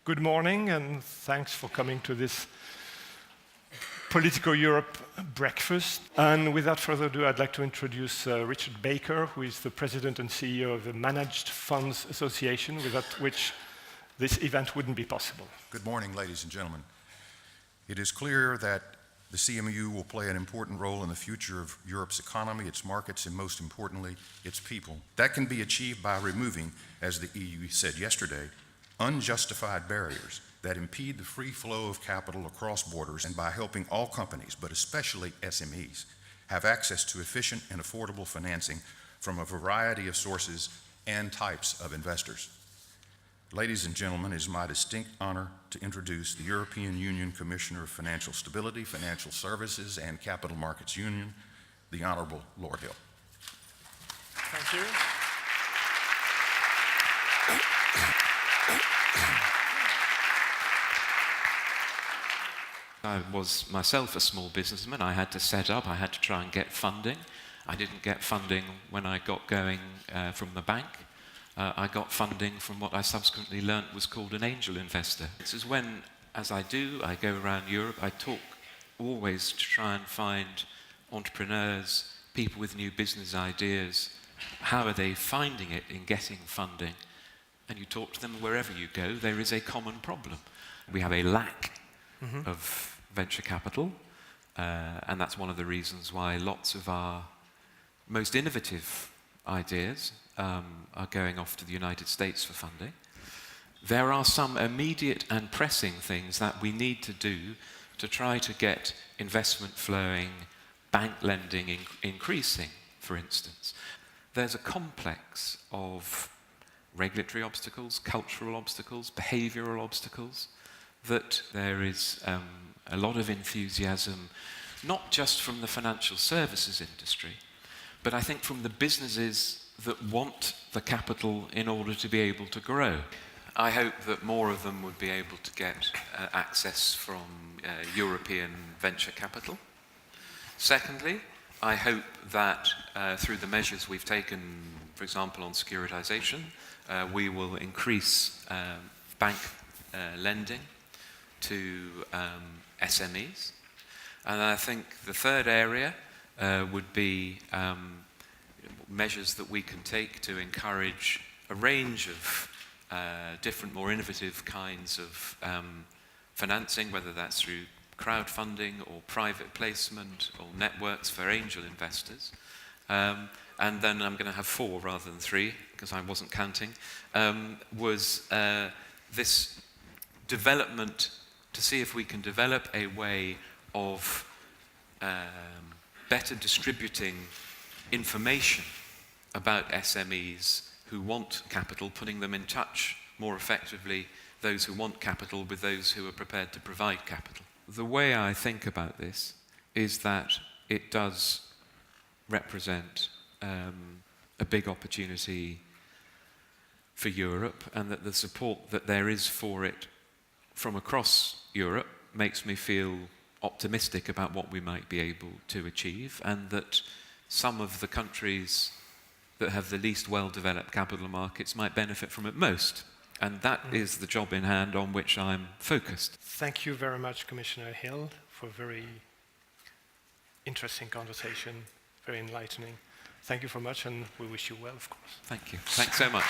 Good morning, and thanks for coming to this Politico Europe breakfast. And without further ado, I'd like to introduce Richard Baker, who is the President and CEO of the Managed Funds Association, without which this event wouldn't be possible. Good morning, ladies and gentlemen. It is clear that the CMU will play an important role in the future of Europe's economy, its markets, and most importantly, its people. That can be achieved by removing, as the EU said yesterday, unjustified barriers that impede the free flow of capital across borders, and by helping all companies, but especially SMEs, have access to efficient and affordable financing from a variety of sources and types of investors. Ladies and gentlemen, it is my distinct honor to introduce the European Union Commissioner of Financial Stability, Financial Services, and Capital Markets Union, the Honorable Lord Hill. Thank you. I was myself a small businessman. I had to set up, I had to try and get funding. I didn't get funding when I got going from the bank. I got funding from what I subsequently learnt was called an angel investor. This is when, as I do, I go around Europe, I talk always to try and find entrepreneurs, people with new business ideas. How are they finding it in getting funding? And you talk to them wherever you go, there is a common problem. We have a lack of venture capital, and that's one of the reasons why lots of our most innovative ideas are going off to the United States for funding. There are some immediate and pressing things that we need to do to try to get investment flowing, bank lending increasing, for instance. There's a complex of regulatory obstacles, cultural obstacles, behavioral obstacles, that there is a lot of enthusiasm, not just from the financial services industry, but I think from the businesses that want the capital in order to be able to grow. I hope that more of them would be able to get access from European venture capital. Secondly, I hope that through the measures we've taken, for example, on securitization, we will increase bank lending to SMEs. And I think the third area would be measures that we can take to encourage a range of different, more innovative kinds of financing, whether that's through crowdfunding or private placement or networks for angel investors. And then I'm going to have 4 rather than 3, because I wasn't counting, was this development to see if we can develop a way of better distributing information about SMEs who want capital, putting them in touch more effectively, those who want capital with those who are prepared to provide capital. The way I think about this is that it does represent a big opportunity for Europe, and that the support that there is for it from across Europe makes me feel optimistic about what we might be able to achieve, and that some of the countries that have the least well-developed capital markets might benefit from it most. And that is the job in hand on which I'm focused. Thank you very much, Commissioner Hill, for a very interesting conversation, very enlightening. Thank you very much, and we wish you well, of course. Thank you. Thanks so much.